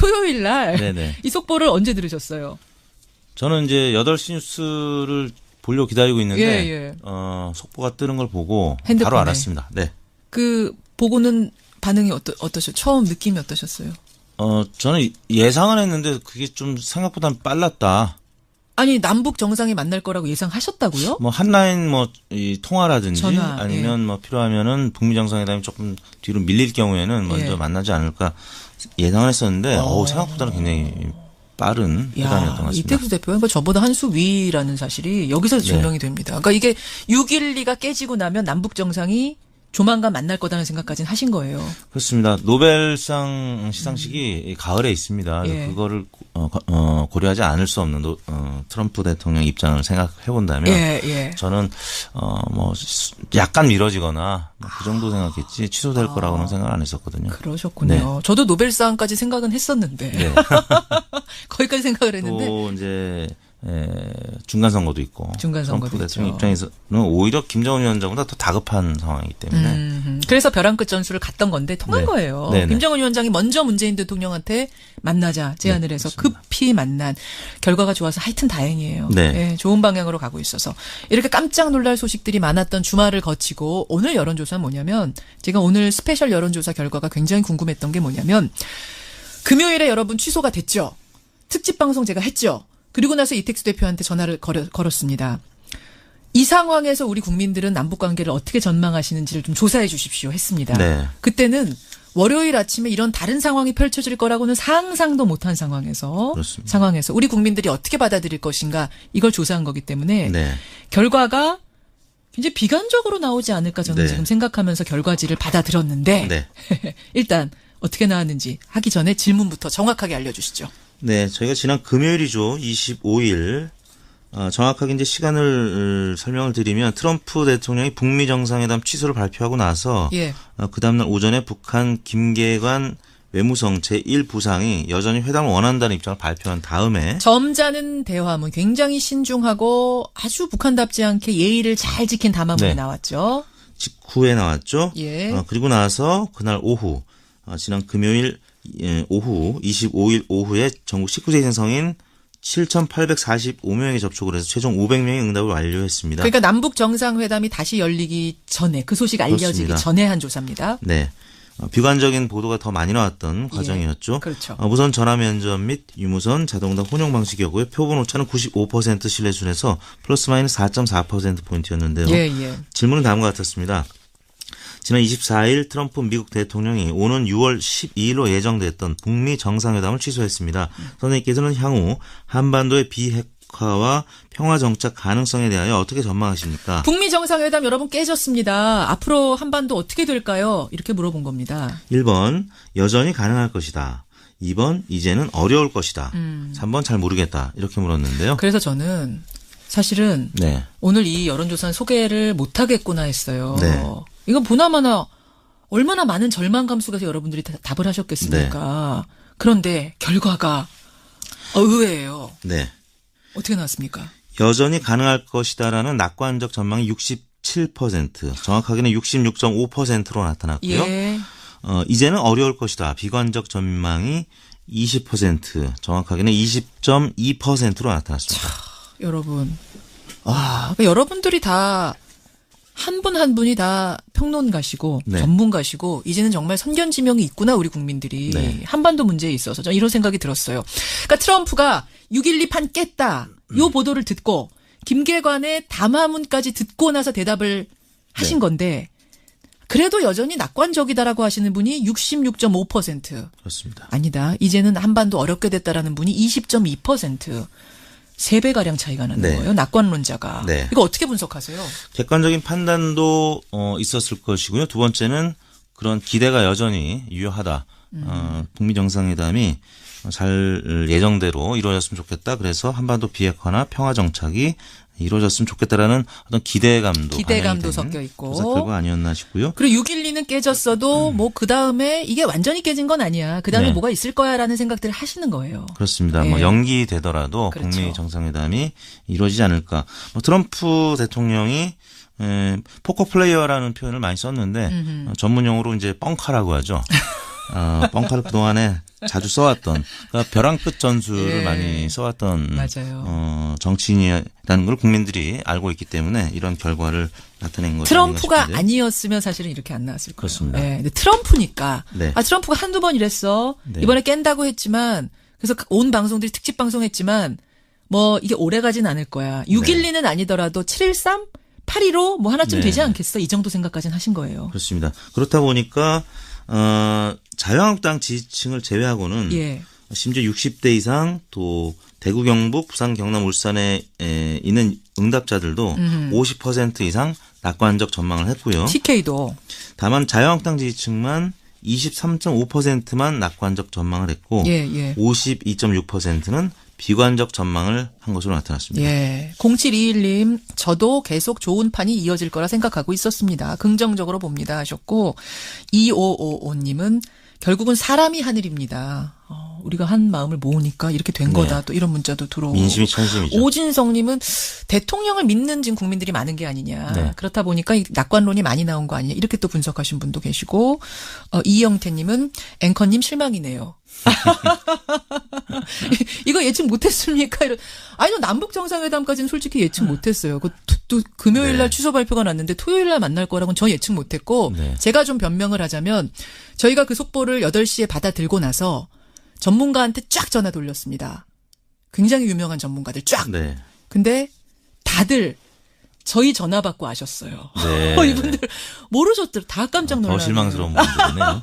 토요일 날 네네. 이 속보를 언제 들으셨어요? 저는 이제 8시 뉴스를 보려고 기다리고 있는데 예. 속보가 뜨는 걸 보고 핸드폰에. 바로 알았습니다. 네. 그 보고는 반응이 어떠셨어요? 처음 느낌이 어떠셨어요? 저는 예상은 했는데 그게 좀 생각보다는 빨랐다. 아니 남북 정상이 만날 거라고 예상하셨다고요? 뭐 한라인 이 통화라든지 전화, 아니면 뭐 필요하면은 북미 정상회담이 조금 뒤로 밀릴 경우에는 먼저 만나지 않을까 예상을 했었는데 생각보다는 굉장히 빠른 회담이었던 것 같습니다. 이택수 대표가 저보다 한 수 위라는 사실이 여기서 증명이 됩니다. 그러니까 이게 6.12가 깨지고 나면 남북 정상이 조만간 만날 거다는 생각까지는 하신 거예요. 그렇습니다. 노벨상 시상식이 가을에 있습니다. 그거를 고려하지 않을 수 없는 트럼프 대통령 입장을 생각해 본다면 저는 뭐 약간 미뤄지거나 그 정도 생각했지 취소될 거라고는 생각 안 했었거든요. 그러셨군요. 네. 저도 노벨상까지 생각은 했었는데 네. 거기까지 생각을 했는데 또 이제 중간 선거도 있고 트럼프 대통령 입장에서는 오히려 김정은 위원장보다 더 다급한 상황이기 때문에 그래서 벼랑 끝 전술을 갔던 건데 통한 거예요. 네네. 김정은 위원장이 먼저 문재인 대통령한테 만나자 제안을 해서 그렇습니다. 급히 만난 결과가 좋아서 하여튼 다행이에요. 네. 좋은 방향으로 가고 있어서 이렇게 깜짝 놀랄 소식들이 많았던 주말을 거치고 오늘 여론조사는 뭐냐면 제가 오늘 스페셜 여론조사 결과가 굉장히 궁금했던 게 뭐냐면 금요일에 여러분 취소가 됐죠. 특집 방송 제가 했죠. 그리고 나서 이택수 대표한테 전화를 걸었습니다. 이 상황에서 우리 국민들은 남북관계를 어떻게 전망하시는지를 좀 조사해 주십시오 했습니다. 네. 그때는 월요일 아침에 이런 다른 상황이 펼쳐질 거라고는 상상도 못한 상황에서 우리 국민들이 어떻게 받아들일 것인가 이걸 조사한 거기 때문에 결과가 굉장히 비관적으로 나오지 않을까 저는 지금 생각하면서 결과지를 받아들였는데 일단 어떻게 나왔는지 하기 전에 질문부터 정확하게 알려주시죠. 네, 저희가 지난 금요일이죠. 25일. 정확하게 이제 시간을 설명을 드리면 트럼프 대통령이 북미 정상회담 취소를 발표하고 나서 그 다음날 오전에 북한 김계관 외무성 제1부상이 여전히 회담을 원한다는 입장을 발표한 다음에 점잖은 대화문 굉장히 신중하고 아주 북한답지 않게 예의를 잘 지킨 담화문이 나왔죠. 직후에 나왔죠. 그리고 나서 그날 오후 지난 금요일 오후 25일 오후에 전국 19세 이상 성인 7,845명이 접촉을 해서 최종 500명이 응답을 완료했습니다. 그러니까 남북 정상회담이 다시 열리기 전에 그 소식 알려지기 전에 한 조사입니다. 네. 비관적인 보도가 더 많이 나왔던 과정이었죠. 그렇죠. 무선 전화 면접 및 유무선 자동응답 혼용 방식이었고요. 표본 오차는 95% 신뢰 수준에서 플러스 마이너스 4.4%포인트였는데요. 질문은 다음과 같았습니다. 지난 24일 트럼프 미국 대통령이 오는 6월 12일로 예정됐던 북미 정상회담을 취소했습니다. 선생님께서는 향후 한반도의 비핵화와 평화 정착 가능성에 대하여 어떻게 전망하십니까? 북미 정상회담 여러분 깨졌습니다. 앞으로 한반도 어떻게 될까요? 이렇게 물어본 겁니다. 1번 여전히 가능할 것이다. 2번 이제는 어려울 것이다. 3번 잘 모르겠다. 이렇게 물었는데요. 그래서 저는 사실은 오늘 이 여론조사는 소개를 못하겠구나 했어요. 이건 보나마나 얼마나 많은 절망감 속에서 여러분들이 답을 하셨겠습니까? 그런데 결과가 의외예요. 어떻게 나왔습니까? 여전히 가능할 것이다라는 낙관적 전망이 67%, 정확하게는 66.5%로 나타났고요. 이제는 어려울 것이다. 비관적 전망이 20%, 정확하게는 20.2%로 나타났습니다. 여러분, 그러니까 여러분들이 다 한 분 한 분이 다 평론가시고 전문가시고 이제는 정말 선견지명이 있구나 우리 국민들이 한반도 문제에 있어서 저는 이런 생각이 들었어요. 그러니까 트럼프가 6.12 판 깼다. 요 보도를 듣고 김계관의 담화문까지 듣고 나서 대답을 하신 건데 그래도 여전히 낙관적이다라고 하시는 분이 66.5%. 그렇습니다. 아니다. 이제는 한반도 어렵게 됐다라는 분이 20.2%. 3배가량 차이가 나는 거예요. 낙관론자가. 이거 어떻게 분석하세요? 객관적인 판단도 있었을 것이고요. 두 번째는 그런 기대가 여전히 유효하다. 북미 정상회담이 잘 예정대로 이루어졌으면 좋겠다. 그래서 한반도 비핵화나 평화 정착이 이루어졌으면 좋겠다라는 어떤 기대감도 섞여 있고. 조사 결과 아니었나 싶고요. 그리고 6.12는 깨졌어도 뭐 그다음에 이게 완전히 깨진 건 아니야. 그다음에 뭐가 있을 거야라는 생각들을 하시는 거예요. 그렇습니다. 뭐 연기되더라도 북미 정상회담이 이루어지지 않을까. 트럼프 대통령이 포커 플레이어라는 표현을 많이 썼는데 전문 용어로 이제 뻥카라고 하죠. 뻥카를 그동안에 자주 써왔던 그러니까 벼랑 끝 전술을 많이 써왔던 맞아요. 정치인이라는 걸 국민들이 알고 있기 때문에 이런 결과를 나타낸 것이 트럼프가 아니었으면 사실은 이렇게 안 나왔을 거예요. 그렇습니다. 네, 근데 트럼프니까 네. 트럼프가 한두 번 이랬어. 네. 이번에 깬다고 했지만 그래서 온 방송들이 특집 방송했지만 뭐 이게 오래 가진 않을 거야. 612는 아니더라도 713, 815 뭐 하나쯤 되지 않겠어? 이 정도 생각까지는 하신 거예요. 그렇습니다. 그렇다 보니까 자유한국당 지지층을 제외하고는 심지어 60대 이상 또 대구, 경북, 부산, 경남, 울산에 있는 응답자들도 50% 이상 낙관적 전망을 했고요. TK도. 다만 자유한국당 지지층만 23.5%만 낙관적 전망을 했고 52.6%는 비관적 전망을 한 것으로 나타났습니다. 0721님 저도 계속 좋은 판이 이어질 거라 생각하고 있었습니다. 긍정적으로 봅니다 하셨고 2555님은 결국은 사람이 하늘입니다. 우리가 한 마음을 모으니까 이렇게 된 거다. 또 이런 문자도 들어오고. 민심이 천심이죠. 오진성님은 대통령을 믿는 지금 국민들이 많은 게 아니냐. 그렇다 보니까 이 낙관론이 많이 나온 거 아니냐. 이렇게 또 분석하신 분도 계시고 이영태님은 앵커님 실망이네요. 이거 예측 못했습니까? 아니, 남북 정상회담까지는 솔직히 예측 못했어요. 또 금요일날 취소 발표가 났는데 토요일날 만날 거라고는 전 예측 못했고 제가 좀 변명을 하자면 저희가 그 속보를 8시에 받아 들고 나서 전문가한테 쫙 전화 돌렸습니다. 굉장히 유명한 전문가들 쫙. 근데 다들 저희 전화 받고 아셨어요. 이분들 모르셨더라. 다 깜짝 놀라요. 더 실망스러운 분들이네요.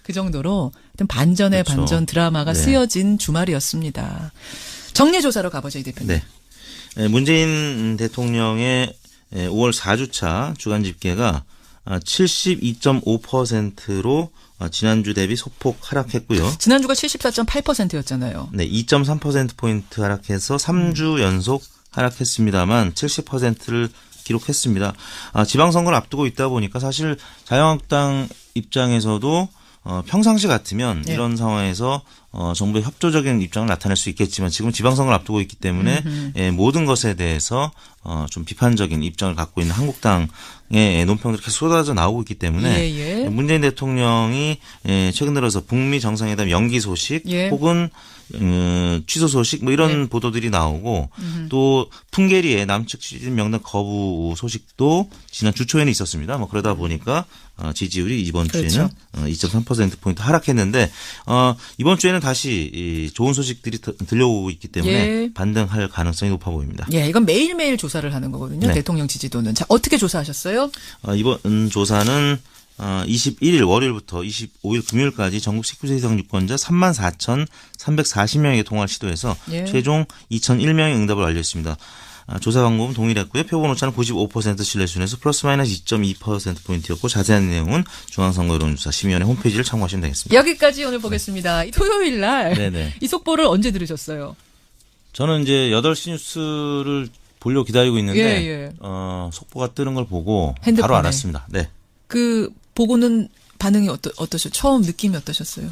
그 정도로 반전의 반전 드라마가 쓰여진 주말이었습니다. 정례조사로 가보죠, 이 대표님. 문재인 대통령의 5월 4주차 주간 집계가 72.5%로 지난주 대비 소폭 하락했고요. 지난주가 74.8%였잖아요. 2.3%포인트 하락해서 3주 연속 하락했습니다만 70%를 기록했습니다. 지방선거를 앞두고 있다 보니까 사실 자유한국당 입장에서도 평상시 같으면 이런 상황에서 정부의 협조적인 입장을 나타낼 수 있겠지만 지금 지방선거를 앞두고 있기 때문에 모든 것에 대해서 좀 비판적인 입장을 갖고 있는 한국당의 논평들이 계속 쏟아져 나오고 있기 때문에 문재인 대통령이 최근 들어서 북미 정상회담 연기 소식 혹은 취소 소식 뭐 이런 보도들이 나오고 또 풍계리의 남측 추진 명단 거부 소식도 지난 주 초에는 있었습니다. 뭐 그러다 보니까 지지율이 이번 주에는 2.3%포인트 하락했는데 이번 주에는 다시 좋은 소식들이 들려오고 있기 때문에 반등할 가능성이 높아 보입니다. 이건 매일매일 조사를 하는 거거든요. 대통령 지지도는. 자, 어떻게 조사하셨어요? 이번 조사는 21일 월요일부터 25일 금요일까지 전국 19세 이상 유권자 34,340명에게 통화를 시도해서 최종 2,001명의 응답을 완료했습니다. 조사 방법은 동일했고요. 표본 오차는 95% 신뢰 수준에서 플러스 마이너스 2.2%포인트였고 자세한 내용은 중앙선거 여론조사 심의위원회 홈페이지를 참고하시면 되겠습니다. 여기까지 오늘 보겠습니다. 토요일 날 이 속보를 언제 들으셨어요? 저는 이제 8시 뉴스를 보려고 기다리고 있는데 속보가 뜨는 걸 보고 핸드폰에. 바로 알았습니다. 그 보고는 반응이 어떠셨어요? 처음 느낌이 어떠셨어요?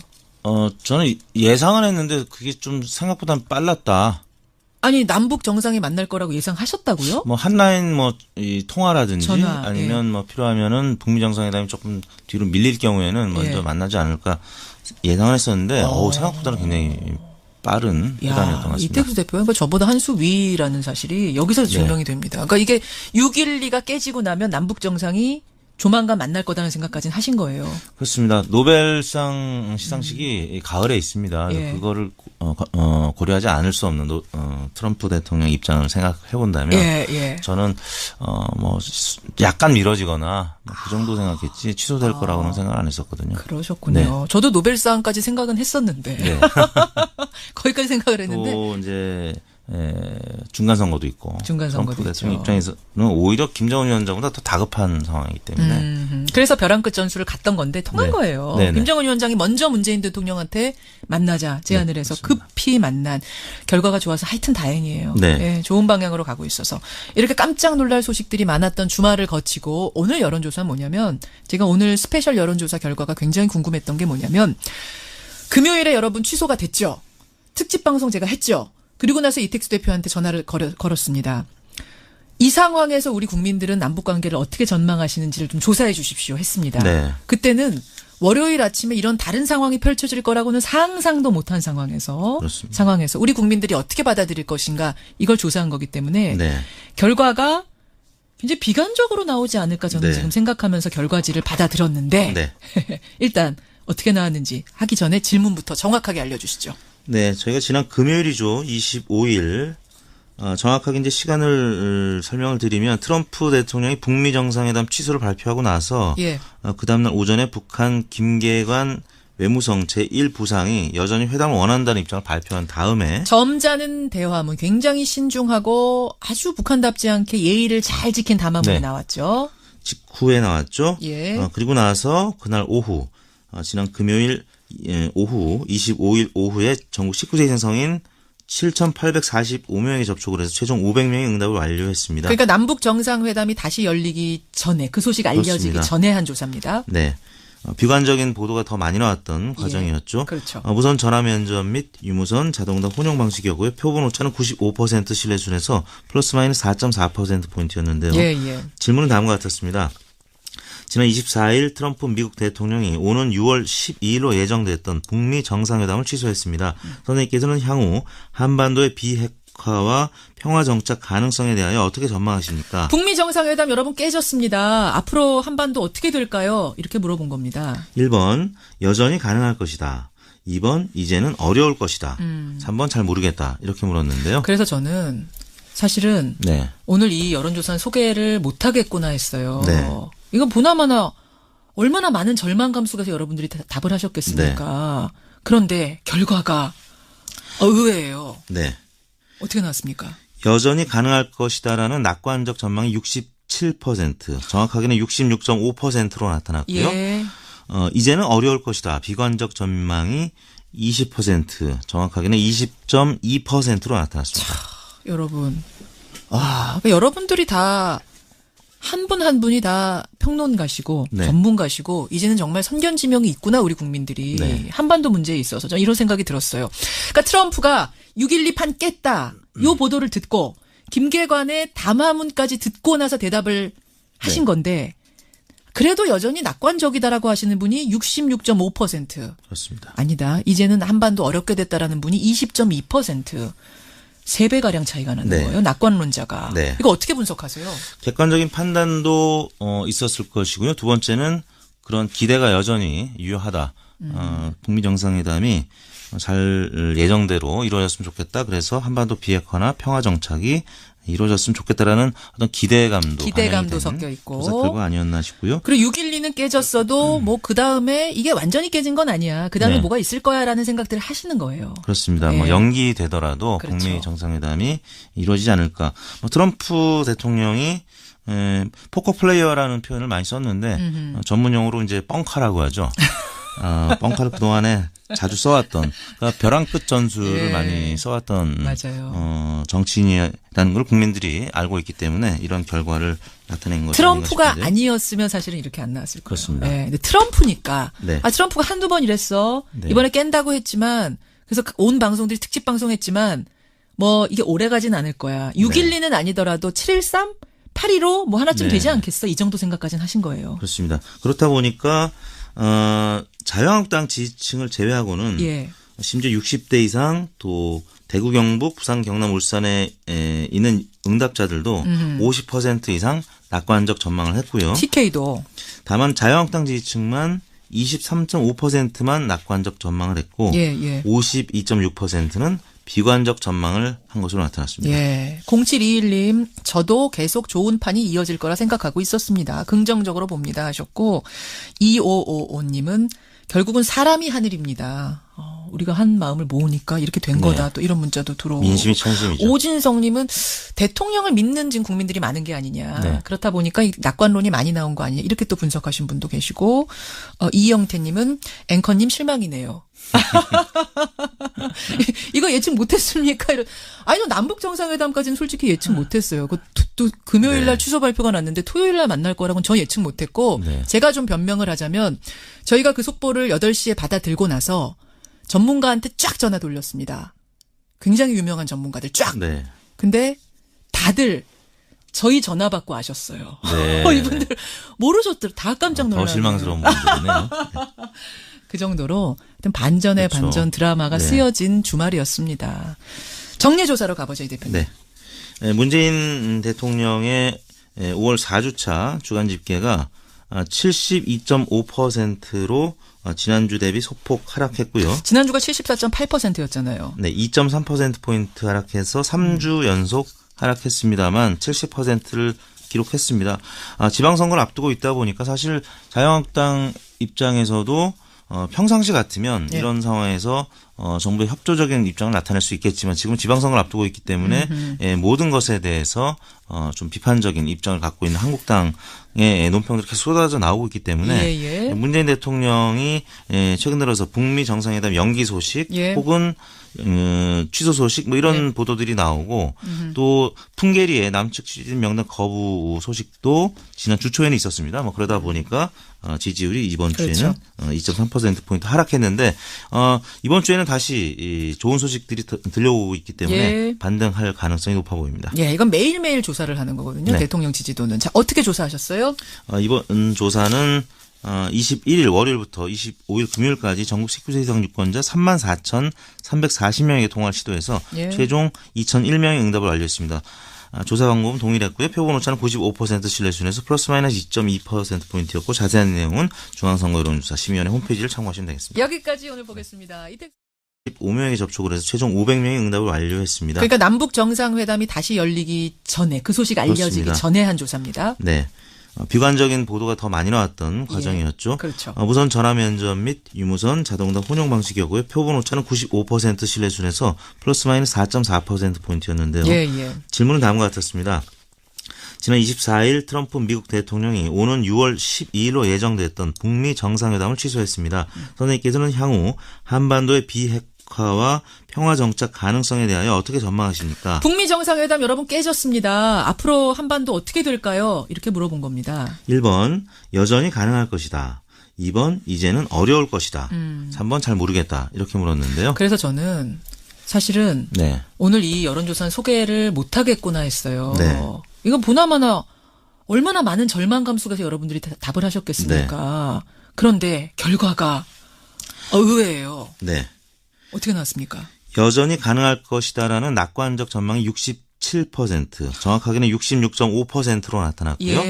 저는 예상은 했는데 그게 좀 생각보다는 빨랐다. 아니 남북 정상이 만날 거라고 예상하셨다고요? 뭐 한라인 이 통화라든지 전화, 아니면 뭐 필요하면은 북미 정상회담이 조금 뒤로 밀릴 경우에는 먼저 만나지 않을까 예상을 했었는데 생각보다는 굉장히 빠른 회담이었던 것 같습니다. 이택수 대표가 저보다 한 수 위라는 사실이 여기서 증명이 됩니다. 그러니까 이게 6.12가 깨지고 나면 남북 정상이 조만간 만날 거다는 생각까지는 하신 거예요. 그렇습니다. 노벨상 시상식이 가을에 있습니다. 그거를 고려하지 않을 수 없는 트럼프 대통령 입장을 생각해 본다면 저는 뭐 약간 미뤄지거나 그 정도 생각했지 취소될 거라고는 생각 안 했었거든요. 그러셨군요. 저도 노벨상까지 생각은 했었는데 거기까지 생각을 했는데 또 이제 중간 선거도 있고 트럼프 대통령 입장에서는 오히려 김정은 위원장보다 더 다급한 상황이기 때문에 그래서 벼랑 끝 전술을 갔던 건데 통한 거예요. 김정은 위원장이 먼저 문재인 대통령한테 만나자 제안을 해서 급히 만난 결과가 좋아서 하여튼 다행이에요. 좋은 방향으로 가고 있어서 이렇게 깜짝 놀랄 소식들이 많았던 주말을 거치고 오늘 여론조사는 뭐냐면 제가 오늘 스페셜 여론조사 결과가 굉장히 궁금했던 게 뭐냐면 금요일에 여러분 취소가 됐죠. 특집 방송 제가 했죠. 그리고 나서 이택수 대표한테 전화를 걸었습니다. 이 상황에서 우리 국민들은 남북관계를 어떻게 전망하시는지를 좀 조사해 주십시오 했습니다. 그때는 월요일 아침에 이런 다른 상황이 펼쳐질 거라고는 상상도 못한 상황에서 우리 국민들이 어떻게 받아들일 것인가 이걸 조사한 거기 때문에 네. 결과가 굉장히 비관적으로 나오지 않을까 저는 네. 지금 생각하면서 결과지를 받아들었는데 네. 일단 어떻게 나왔는지 하기 전에 질문부터 정확하게 알려주시죠. 네, 저희가 지난 금요일이죠. 25일 정확하게 이제 시간을 설명을 드리면 트럼프 대통령이 북미 정상회담 취소를 발표하고 나서 예. 그 다음날 오전에 북한 김계관 외무성 제1부상이 여전히 회담을 원한다는 입장을 발표한 다음에 점잖은 대화문 굉장히 신중하고 아주 북한답지 않게 예의를 잘 지킨 담화문이 네. 나왔죠. 직후에 나왔죠. 예. 그리고 나서 그날 오후 지난 금요일 오후 25일 오후에 전국 19세 이상 성인 7,845명이 접촉을 해서 최종 500명의 응답을 완료했습니다. 그러니까 남북 정상회담이 다시 열리기 전에 그 소식 알려지기 그렇습니다. 전에 한 조사입니다. 네. 비관적인 보도가 더 많이 나왔던 과정이었죠. 그렇죠. 무선 전화 면접 및 유무선 자동답 혼용 방식 여부에 표본 오차는 95% 신뢰 수준에서 플러스 마이너스 4.4%포인트였는데요. 예. 질문은 다음과 같았습니다. 지난 24일 트럼프 미국 대통령이 오는 6월 12일로 예정됐던 북미 정상회담을 취소했습니다. 선생님께서는 향후 한반도의 비핵화와 평화 정착 가능성에 대하여 어떻게 전망하십니까? 북미 정상회담 여러분 깨졌습니다. 앞으로 한반도 어떻게 될까요? 이렇게 물어본 겁니다. 1번 여전히 가능할 것이다. 2번 이제는 어려울 것이다. 3번 잘 모르겠다. 이렇게 물었는데요. 그래서 저는 사실은 네. 오늘 이 여론조사는 소개를 못하겠구나 했어요. 네. 이건 보나마나 얼마나 많은 절망감 속에서 여러분들이 답을 하셨겠습니까? 네. 그런데 결과가 의외예요. 네. 어떻게 나왔습니까? 여전히 가능할 것이다라는 낙관적 전망이 67%, 정확하게는 66.5%로 나타났고요. 예. 이제는 어려울 것이다. 비관적 전망이 20%, 정확하게는 20.2%로 나타났습니다. 여러분, 그러니까 여러분들이 다 한 분 한 분이 다 평론가시고 네. 전문가시고 이제는 정말 선견지명이 있구나 우리 국민들이 네. 한반도 문제에 있어서 저는 이런 생각이 들었어요. 그러니까 트럼프가 6.12 판 깼다. 요 보도를 듣고 김계관의 담화문까지 듣고 나서 대답을 하신 건데 그래도 여전히 낙관적이다라고 하시는 분이 66.5%. 그렇습니다. 아니다. 이제는 한반도 어렵게 됐다라는 분이 20.2%. 3배가량 차이가 나는 네. 거예요. 낙관론자가. 네. 이거 어떻게 분석하세요? 객관적인 판단도 있었을 것이고요. 두 번째는 그런 기대가 여전히 유효하다. 북미 정상회담이 잘 예정대로 이루어졌으면 좋겠다. 그래서 한반도 비핵화나 평화 정착이 이루어졌으면 좋겠다라는 어떤 기대감도 섞여 있고. 조사 결과 아니었나 싶고요. 그리고 6.12는 깨졌어도 뭐 그 다음에 이게 완전히 깨진 건 아니야. 그 다음에 네. 뭐가 있을 거야라는 생각들을 하시는 거예요. 그렇습니다. 네. 뭐 연기되더라도 그렇죠. 북미 정상회담이 이루어지지 않을까. 트럼프 대통령이 포커 플레이어라는 표현을 많이 썼는데 전문 용어로 이제 뻥카라고 하죠. 뻥카를 그동안에 자주 써왔던 그러니까 벼랑 끝 전술을 예. 많이 써왔던 맞아요. 정치인이라는 걸 국민들이 알고 있기 때문에 이런 결과를 나타낸 것이 트럼프가 아닌가 아니었으면 사실은 이렇게 안 나왔을 거예요. 그렇습니다. 네. 근데 트럼프니까. 네. 트럼프가 한두 번 이랬어. 네. 이번에 깬다고 했지만 그래서 온 방송들이 특집 방송했지만 뭐 이게 오래 가진 않을 거야. 6.12는 아니더라도 7.13? 8.15 뭐 하나쯤 네. 되지 않겠어? 이 정도 생각까지는 하신 거예요. 그렇습니다. 그렇다 보니까 자유한국당 지지층을 제외하고는 예. 심지어 60대 이상 또 대구, 경북, 부산, 경남, 울산에 있는 응답자들도 50% 이상 낙관적 전망을 했고요. TK도. 다만 자유한국당 지지층만 23.5%만 낙관적 전망을 했고 예. 52.6%는 비관적 전망을 한 것으로 나타났습니다. 예. 0721님, 저도 계속 좋은 판이 이어질 거라 생각하고 있었습니다. 긍정적으로 봅니다 하셨고, 2555님은 결국은 사람이 하늘입니다. 우리가 한 마음을 모으니까 이렇게 된 거다. 또 이런 문자도 들어오고. 민심이 천심이죠. 오진성님은 대통령을 믿는 지금 국민들이 많은 게 아니냐. 네. 그렇다 보니까 이 낙관론이 많이 나온 거 아니냐. 이렇게 또 분석하신 분도 계시고, 이영태님은 앵커님 실망이네요. 이거 예측 못했습니까? 아니요, 남북 정상회담까지는 솔직히 예측 못했어요. 또 금요일 날 네. 취소 발표가 났는데 토요일 날 만날 거라고는 저 예측 못했고 네. 제가 좀 변명을 하자면 저희가 그 속보를 8시에 받아 들고 나서 전문가한테 쫙 전화 돌렸습니다. 굉장히 유명한 전문가들 쫙. 네. 근데 다들 저희 전화 받고 아셨어요. 네. 이분들 모르셨더라. 다 깜짝 놀랐네요. 더 실망스러운 분들이네요. 그 정도로 반전의 그렇죠. 반전 드라마가 네. 쓰여진 주말이었습니다. 정례조사로 가보죠, 이 대표님. 네. 문재인 대통령의 5월 4주차 주간 집계가 72.5%로 지난주 대비 소폭 하락했고요. 지난주가 74.8%였잖아요. 네, 2.3%포인트 하락해서 3주 연속 하락했습니다만 70%를 기록했습니다. 지방선거를 앞두고 있다 보니까 사실 자유한국당 입장에서도 평상시 같으면 이런 상황에서 정부의 협조적인 입장을 나타낼 수 있겠지만 지금 지방선거를 앞두고 있기 때문에 모든 것에 대해서 좀 비판적인 입장을 갖고 있는 한국당의 논평들이 계속 쏟아져 나오고 있기 때문에 문재인 대통령이 최근 들어서 북미 정상회담 연기 소식 혹은 취소 소식 뭐 이런 보도들이 나오고 또 풍계리의 남측 추진 명단 거부 소식도 지난 주 초에는 있었습니다. 뭐 그러다 보니까 지지율이 이번 주에는 2.3%포인트 하락했는데 이번 주에는 다시 좋은 소식들이 들려오고 있기 때문에 반등할 가능성이 높아 보입니다. 이건 매일매일 조사를 하는 거거든요. 대통령 지지도는. 자, 어떻게 조사하셨어요? 이번 조사는 21일 월요일부터 25일 금요일까지 전국 19세 이상 유권자 34,340명에게 통화를 시도해서 최종 2,001명의 응답을 완료했습니다. 조사 방법은 동일했고요. 표본 오차는 95% 신뢰 수준에서 플러스 마이너스 2.2%포인트였고 자세한 내용은 중앙선거 여론조사 심의위원회 홈페이지를 참고하시면 되겠습니다. 여기까지 오늘 보겠습니다. 15명이 접촉을 해서 최종 500명의 응답을 완료했습니다. 그러니까 남북 정상회담이 다시 열리기 전에 그 소식 알려지기 그렇습니다. 전에 한 조사입니다. 네. 비관적인 보도가 더 많이 나왔던 과정이었죠. 그렇죠. 우선 전화 면접 및 유무선 자동응답 혼용 방식이었고요. 표본 오차는 95% 신뢰 수준에서 플러스 마이너스 4.4%포인트였는데요. 질문은 다음과 같았습니다. 지난 24일 트럼프 미국 대통령이 오는 6월 12일로 예정됐던 북미 정상회담을 취소했습니다. 선생님께서는 향후 한반도의 비핵화와 평화 정착 가능성에 대하여 어떻게 전망하십니까? 북미 정상회담 여러분 깨졌습니다. 앞으로 한반도 어떻게 될까요? 이렇게 물어본 겁니다. 1번 여전히 가능할 것이다. 2번 이제는 어려울 것이다. 3번 잘 모르겠다. 이렇게 물었는데요. 그래서 저는 사실은 오늘 이 여론조사는 소개를 못하겠구나 했어요. 이건 보나마나 얼마나 많은 절망감 속에서 여러분들이 답을 하셨겠습니까? 그런데 결과가 의외예요. 어떻게 나왔습니까? 여전히 가능할 것이다라는 낙관적 전망이 67%, 정확하게는 66.5%로 나타났고요.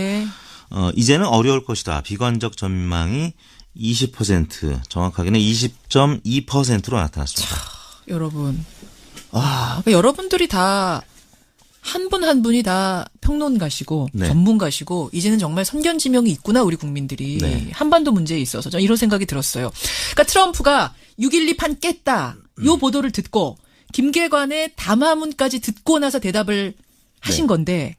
이제는 어려울 것이다. 비관적 전망이 20%, 정확하게는 20.2%로 나타났습니다. 여러분, 그러니까 여러분들이 다 한 분 한 분이 다 평론가시고 전문가시고 이제는 정말 선견지명이 있구나 우리 국민들이 한반도 문제에 있어서 저는 이런 생각이 들었어요. 그러니까 트럼프가 6.12 판 깼다. 요 보도를 듣고 김계관의 담화문까지 듣고 나서 대답을 하신 건데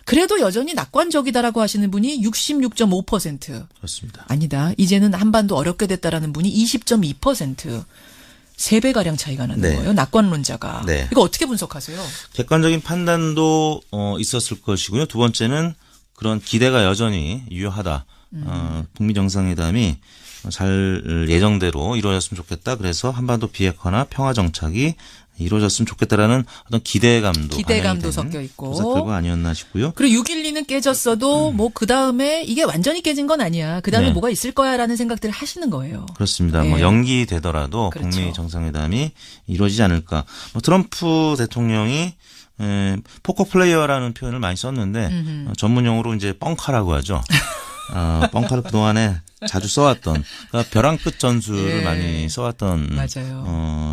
그래도 여전히 낙관적이다라고 하시는 분이 66.5%. 그렇습니다. 아니다. 이제는 한반도 어렵게 됐다라는 분이 20.2%. 3배가량 차이가 나는 거예요. 낙관론자가. 이거 어떻게 분석하세요? 객관적인 판단도 있었을 것이고요. 두 번째는 그런 기대가 여전히 유효하다. 북미 정상회담이 잘 예정대로 이루어졌으면 좋겠다. 그래서 한반도 비핵화나 평화 정착이 이루어졌으면 좋겠다라는 어떤 기대감도 섞여 있고. 조사 결과 아니었나 싶고요. 그리고 6.12는 깨졌어도 뭐 그다음에 이게 완전히 깨진 건 아니야. 그다음에 뭐가 있을 거야라는 생각들을 하시는 거예요. 그렇습니다. 뭐 연기되더라도 북미 정상회담이 이루어지지 않을까. 트럼프 대통령이 포커 플레이어라는 표현을 많이 썼는데 전문용어로 이제 뻥카라고 하죠. 뻥카를 그동안에 자주 써왔던 그러니까 벼랑 끝 전술을 많이 써왔던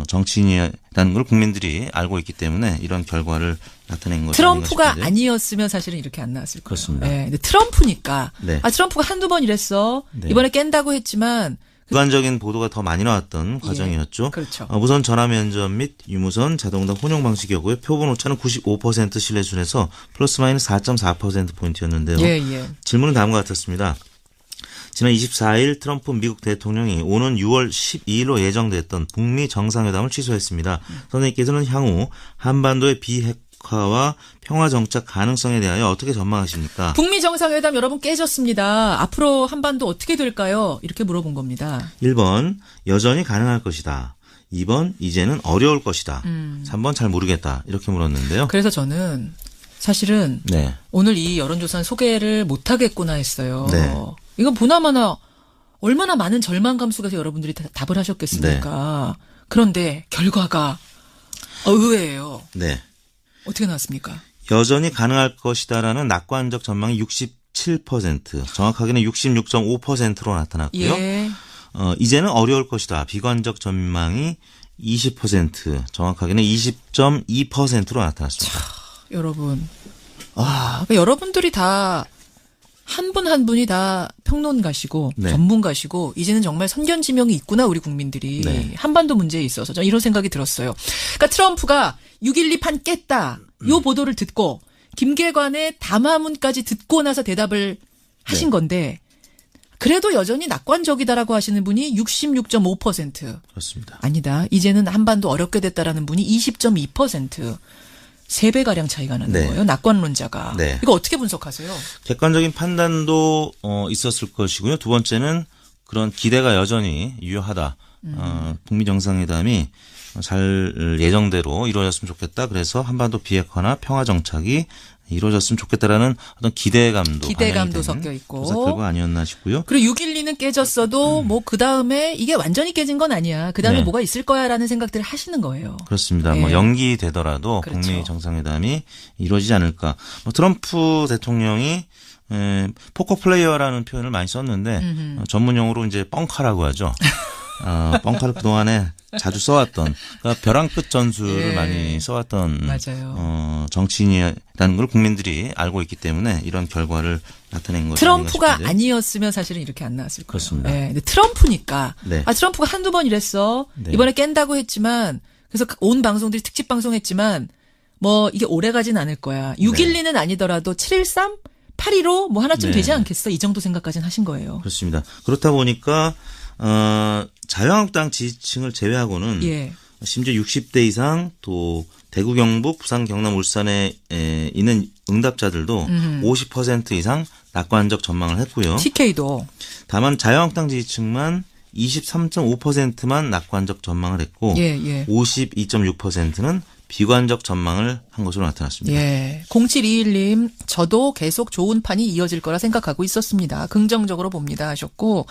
정치인이라는 걸 국민들이 알고 있기 때문에 이런 결과를 나타낸 것이 트럼프가 아니었으면 사실은 이렇게 안 나왔을 거예요. 그렇습니다. 근데 트럼프니까 트럼프가 한두 번 이랬어. 이번에 깬다고 했지만 비관적인 보도가 더 많이 나왔던 과정이었죠. 우선 전화 면접 및 유무선 자동응답 혼용 방식이었고요. 표본 오차는 95% 신뢰 수준에서 플러스 마이너스 4.4%포인트였는데요. 질문은 다음과 같았습니다. 지난 24일 트럼프 미국 대통령이 오는 6월 12일로 예정됐던 북미 정상회담을 취소했습니다. 선생님께서는 향후 한반도의 비핵화와 평화 정착 가능성에 대하여 어떻게 전망하십니까? 북미 정상회담 여러분 깨졌습니다. 앞으로 한반도 어떻게 될까요? 이렇게 물어본 겁니다. 1번 여전히 가능할 것이다. 2번 이제는 어려울 것이다. 3번 잘 모르겠다. 이렇게 물었는데요. 그래서 저는 사실은 네. 오늘 이 여론조사는 소개를 못하겠구나 했어요. 네. 이건 보나마나 얼마나 많은 절망감 속에서 여러분들이 답을 하셨겠습니까. 네. 그런데 결과가 의외예요. 네. 어떻게 나왔습니까? 여전히 가능할 것이다라는 낙관적 전망이 67%, 정확하게는 66.5%로 나타났고요. 예. 이제는 어려울 것이다. 비관적 전망이 20%, 정확하게는 20.2%로 나타났습니다. 자, 여러분. 그러니까 여러분들이 다 한 분 한 분이 다 평론가시고 네. 전문가시고 이제는 정말 선견지명이 있구나 우리 국민들이. 네. 한반도 문제에 있어서 저는 이런 생각이 들었어요. 그러니까 트럼프가 6.12 판 깼다. 요 보도를 듣고 김계관의 담화문까지 듣고 나서 대답을 하신 네. 건데 그래도 여전히 낙관적이다라고 하시는 분이 66.5%. 그렇습니다. 아니다. 이제는 한반도 어렵게 됐다라는 분이 20.2%. 3배가량 차이가 나는 네. 거예요. 낙관론자가. 네. 이거 어떻게 분석하세요? 객관적인 판단도 있었을 것이고요. 두 번째는 그런 기대가 여전히 유효하다. 북미 정상회담이 잘 예정대로 이루어졌으면 좋겠다. 그래서 한반도 비핵화나 평화 정착이 이루어졌으면 좋겠다라는 어떤 기대감도 섞여 있고. 조사 결과 아니었나 싶고요. 그리고 6.12는 깨졌어도 뭐 그 다음에 이게 완전히 깨진 건 아니야. 그 다음에 네. 뭐가 있을 거야라는 생각들을 하시는 거예요. 그렇습니다. 네. 뭐 연기되더라도 그렇죠. 북미 정상회담이 이루어지지 않을까. 트럼프 대통령이 포커 플레이어라는 표현을 많이 썼는데 전문용어로 이제 뻥카라고 하죠. 뻥카를 그동안에 자주 써왔던 그러니까 벼랑 끝 전술을 예. 많이 써왔던 맞아요. 정치인이라는 걸 국민들이 알고 있기 때문에 이런 결과를 나타낸 것이 트럼프가 아닌가 싶은데요. 아니었으면 사실은 이렇게 안 나왔을 거예요. 그렇습니다. 네. 근데 트럼프니까. 네. 트럼프가 한두 번 이랬어. 네. 이번에 깬다고 했지만 그래서 온 방송들이 특집 방송했지만 뭐 이게 오래 가진 않을 거야. 6.12는 아니더라도 7.13? 8.15 뭐 하나쯤 네. 되지 않겠어? 이 정도 생각까지는 하신 거예요. 그렇습니다. 그렇다 보니까 자유한국당 지지층을 제외하고는 예. 심지어 60대 이상 또 대구, 경북, 부산, 경남, 울산에 있는 응답자들도 50% 이상 낙관적 전망을 했고요. TK도. 다만 자유한국당 지지층만 23.5%만 낙관적 전망을 했고 예. 52.6%는 비관적 전망을 한 것으로 나타났습니다. 예. 0721님, 저도 계속 좋은 판이 이어질 거라 생각하고 있었습니다. 긍정적으로 봅니다 하셨고,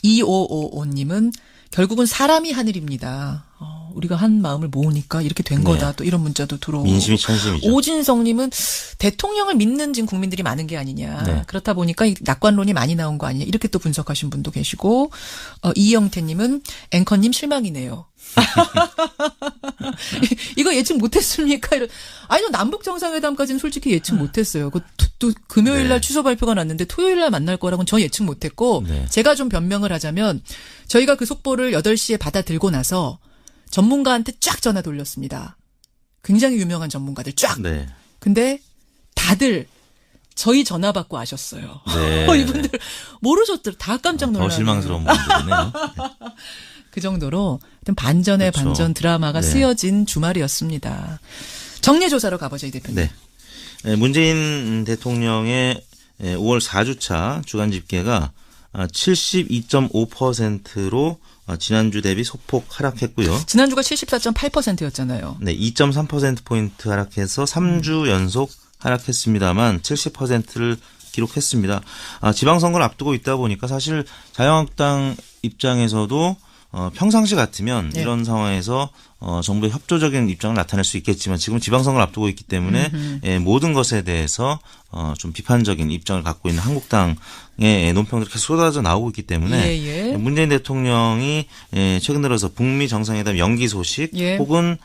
2555님은 결국은 사람이 하늘입니다. 우리가 한 마음을 모으니까 이렇게 된 거다. 또 이런 문자도 들어오고. 민심이 천심이죠. 오진성님은 대통령을 믿는 지금 국민들이 많은 게 아니냐. 네. 그렇다 보니까 이 낙관론이 많이 나온 거 아니냐. 이렇게 또 분석하신 분도 계시고, 이영태님은 앵커님 실망이네요. 이거 예측 못했습니까? 아니, 남북 정상회담까지는 솔직히 예측 못했어요. 또 금요일 날 네. 취소 발표가 났는데 토요일 날 만날 거라고는 저 예측 못했고, 네. 제가 좀 변명을 하자면 저희가 그 속보를 8시에 받아 들고 나서 전문가한테 쫙 전화 돌렸습니다. 굉장히 유명한 전문가들 쫙. 네. 근데 다들 저희 전화 받고 아셨어요. 네. 이분들 모르셨더라. 다 깜짝 놀라요. 더 실망스러운 분들이네요. 그 정도로 반전의 그렇죠. 반전 드라마가 네. 쓰여진 주말이었습니다. 정례조사로 가보죠, 이 대표님. 네. 문재인 대통령의 5월 4주차 주간 집계가 72.5%로 지난주 대비 소폭 하락했고요. 지난주가 74.8%였잖아요. 네, 2.3%포인트 하락해서 3주 연속 하락했습니다만 70%를 기록했습니다. 지방선거를 앞두고 있다 보니까 사실 자유한국당 입장에서도 평상시 같으면 네. 이런 상황에서 정부의 협조적인 입장을 나타낼 수 있겠지만 지금 지방선거를 앞두고 있기 때문에 모든 것에 대해서 좀 비판적인 입장을 갖고 있는 한국당의 논평들이 계속 쏟아져 나오고 있기 때문에 문재인 대통령이 최근 들어서 북미 정상회담 연기 소식 혹은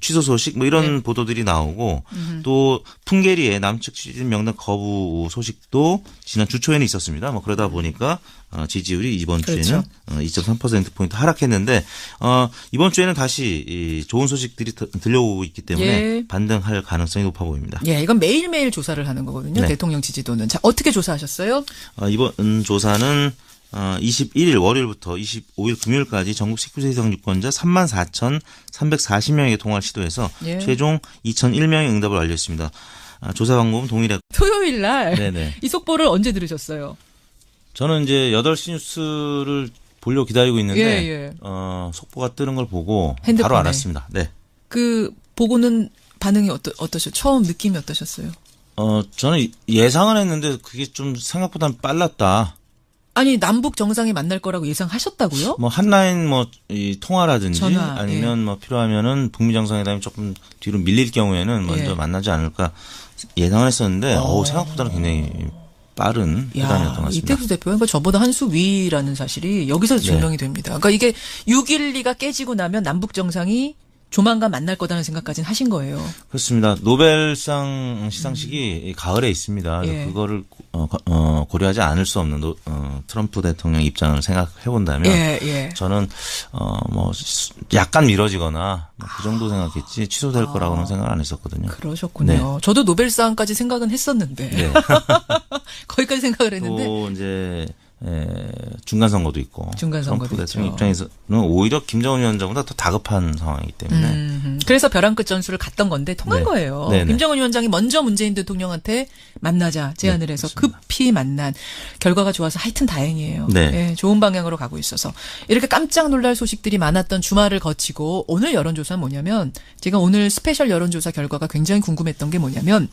취소 소식 뭐 이런 보도들이 나오고 또 풍계리의 남측 추진 명단 거부 소식도 지난 주 초에는 있었습니다. 뭐 그러다 보니까 지지율이 이번 주에는 2.3%포인트 하락했는데 이번 주에는 다시 좋은 소식들이 들려오고 있기 때문에 반등할 가능성이 높아 보입니다. 예, 이건 매일매일 조사를 하는 거거든요. 네. 대통령 지지도는. 자, 어떻게 조사하셨어요? 이번 조사는 21일 월요일부터 25일 금요일까지 전국 19세 이상 유권자 34,340명에게 통화를 시도해서 최종 2,001명의 응답을 알렸습니다. 조사 방법은 동일했고. 토요일 날 네네. 이 속보를 언제 들으셨어요? 저는 이제 8시 뉴스를 보려고 기다리고 있는데 속보가 뜨는 걸 보고 핸드폰에. 바로 알았습니다. 네. 그 보고는 반응이 처음 느낌이 어떠셨어요? 저는 예상은 했는데 그게 좀 생각보다는 빨랐다. 아니, 남북 정상이 만날 거라고 예상하셨다고요? 뭐 한라인 이 통화라든지 전화, 아니면 뭐 필요하면은 북미 정상회담이 조금 뒤로 밀릴 경우에는 먼저 만나지 않을까 예상을 했었는데 생각보다는 굉장히 빠른 회담이었던 것 같습니다. 이택수 대표가 저보다 한 수 위라는 사실이 여기서 증명이 됩니다. 그러니까 이게 6.12가 깨지고 나면 남북 정상이 조만간 만날 거다는 생각까지는 하신 거예요. 그렇습니다. 노벨상 시상식이 가을에 있습니다. 그거를 고려하지 않을 수 없는 트럼프 대통령 입장을 생각해 본다면 저는 뭐 약간 미뤄지거나 그 정도 생각했지 취소될 거라고는 생각 안 했었거든요. 그러셨군요. 네. 저도 노벨상까지 생각은 했었는데 거기까지 생각을 했는데 또 이제 중간 선거도 있고 트럼프 대통령 입장에서는 오히려 김정은 위원장보다 더 다급한 상황이기 때문에 그래서 벼랑 끝 전술을 갔던 건데 통한 거예요. 네네. 김정은 위원장이 먼저 문재인 대통령한테 만나자 제안을 해서 급히 만난 결과가 좋아서 하여튼 다행이에요. 네, 좋은 방향으로 가고 있어서 이렇게 깜짝 놀랄 소식들이 많았던 주말을 거치고 오늘 여론조사는 뭐냐면 제가 오늘 스페셜 여론조사 결과가 굉장히 궁금했던 게 뭐냐면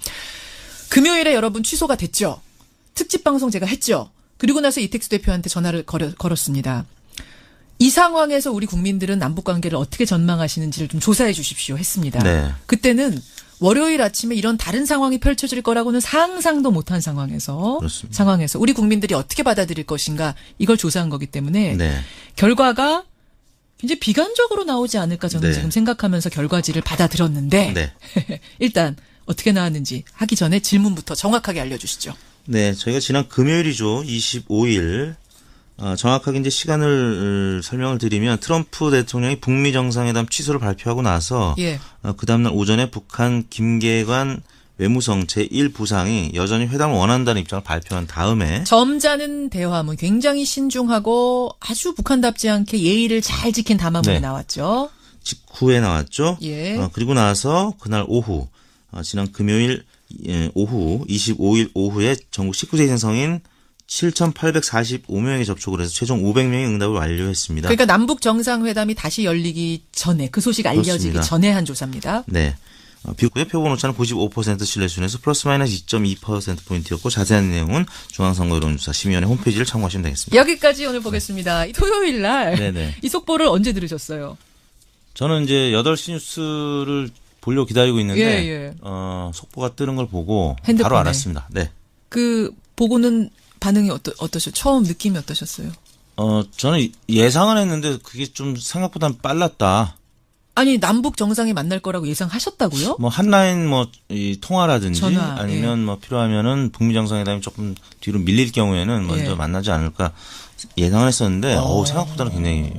금요일에 여러분 취소가 됐죠. 특집 방송 제가 했죠. 그리고 나서 이택수 대표한테 전화를 걸었습니다. 이 상황에서 우리 국민들은 남북관계를 어떻게 전망하시는지를 좀 조사해 주십시오 했습니다. 네. 그때는 월요일 아침에 이런 다른 상황이 펼쳐질 거라고는 상상도 못한 상황에서 우리 국민들이 어떻게 받아들일 것인가 이걸 조사한 거기 때문에 결과가 굉장히 비관적으로 나오지 않을까 저는 지금 생각하면서 결과지를 받아들였는데 일단 어떻게 나왔는지 하기 전에 질문부터 정확하게 알려주시죠. 네, 저희가 지난 금요일이죠. 25일. 정확하게 이제 시간을 설명을 드리면 트럼프 대통령이 북미 정상회담 취소를 발표하고 나서 그 다음날 오전에 북한 김계관 외무성 제1부상이 여전히 회담을 원한다는 입장을 발표한 다음에 점잖은 대화문 굉장히 신중하고 아주 북한답지 않게 예의를 잘 지킨 담화문이 나왔죠. 직후에 나왔죠. 그리고 나서 그날 오후 지난 금요일 오후 25일 오후에 전국 19세 이상 성인 7,845명이 접촉을 해서 최종 500명이 응답을 완료했습니다. 그러니까 남북 정상회담이 다시 열리기 전에 그 소식 알려지기 그렇습니다. 전에 한 조사입니다. 네. 비교의 표본 오차는 95% 신뢰 수준에서 플러스 마이너스 2.2%포인트였고 자세한 내용은 중앙선거여론조사 심의위원회 홈페이지를 참고하시면 되겠습니다. 여기까지 오늘 보겠습니다. 토요일 날 이 속보를 언제 들으셨어요? 저는 이제 8시 뉴스를 보려고 기다리고 있는데 속보가 뜨는 걸 보고 핸드폰에. 바로 알았습니다. 네. 그 보고는 반응이 어떠셨어요? 처음 느낌이 어떠셨어요? 저는 예상은 했는데 그게 좀 생각보다는 빨랐다. 아니, 남북 정상이 만날 거라고 예상하셨다고요? 뭐 한라인 이 통화라든지 전화, 아니면 뭐 필요하면은 북미 정상회담이 조금 뒤로 밀릴 경우에는 먼저 만나지 않을까 예상을 했었는데 생각보다는 굉장히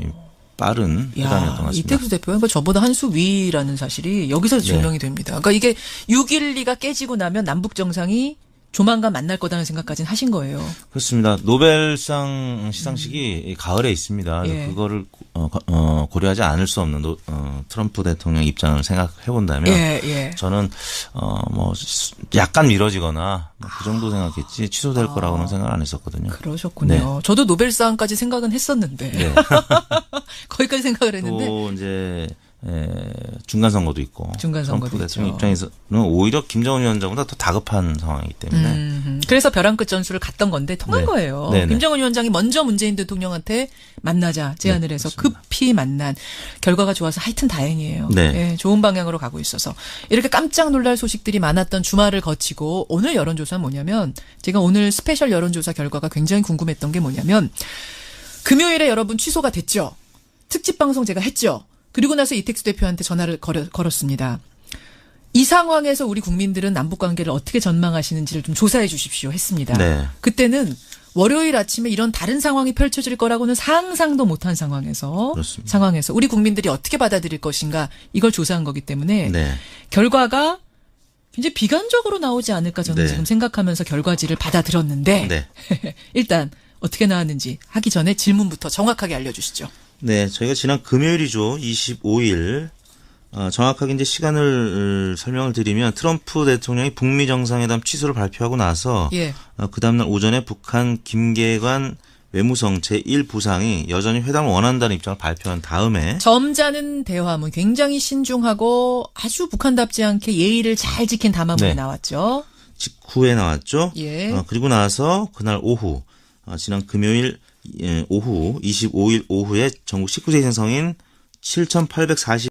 빠른 회담이었던 것 같습니다. 이택수 대표가 저보다 한 수 위라는 사실이 여기서 증명이 됩니다. 그러니까 이게 6.12가 깨지고 나면 남북 정상이 조만간 만날 거다는 생각까지는 하신 거예요. 그렇습니다. 노벨상 시상식이 가을에 있습니다. 그거를 고려하지 않을 수 없는 트럼프 대통령 입장을 생각해 본다면 저는 뭐 약간 미뤄지거나 그 정도 생각했지 취소될 거라고는 생각 안 했었거든요. 그러셨군요. 저도 노벨상까지 생각은 했었는데 거기까지 생각을 했는데 또 이제 중간 선거도 있고 트럼프 대통령 입장에서는 오히려 김정은 위원장보다 더 다급한 상황이기 때문에 그래서 벼랑 끝 전술을 갔던 건데 통한 거예요. 김정은 위원장이 먼저 문재인 대통령한테 만나자 제안을 해서 급히 만난 결과가 좋아서 하여튼 다행이에요. 좋은 방향으로 가고 있어서 이렇게 깜짝 놀랄 소식들이 많았던 주말을 거치고 오늘 여론조사는 뭐냐면 제가 오늘 스페셜 여론조사 결과가 굉장히 궁금했던 게 뭐냐면 금요일에 여러분 취소가 됐죠. 특집 방송 제가 했죠. 그리고 나서 이택수 대표한테 전화를 걸었습니다. 이 상황에서 우리 국민들은 남북관계를 어떻게 전망하시는지를 좀 조사해 주십시오 했습니다. 그때는 월요일 아침에 이런 다른 상황이 펼쳐질 거라고는 상상도 못한 상황에서 우리 국민들이 어떻게 받아들일 것인가 이걸 조사한 거기 때문에 결과가 굉장히 비관적으로 나오지 않을까 저는 지금 생각하면서 결과지를 받아들였는데 일단 어떻게 나왔는지 하기 전에 질문부터 정확하게 알려주시죠. 네, 저희가 지난 금요일이죠. 25일. 정확하게 이제 시간을 설명을 드리면 트럼프 대통령이 북미 정상회담 취소를 발표하고 나서 그 다음날 오전에 북한 김계관 외무성 제1부상이 여전히 회담을 원한다는 입장을 발표한 다음에 점잖은 대화문, 굉장히 신중하고 아주 북한답지 않게 예의를 잘 지킨 담화문이 네. 나왔죠. 직후에 나왔죠. 예. 그리고 나서 그날 오후 지난 금요일 오후 25일 오후에 전국 19세 이상 성인 7,840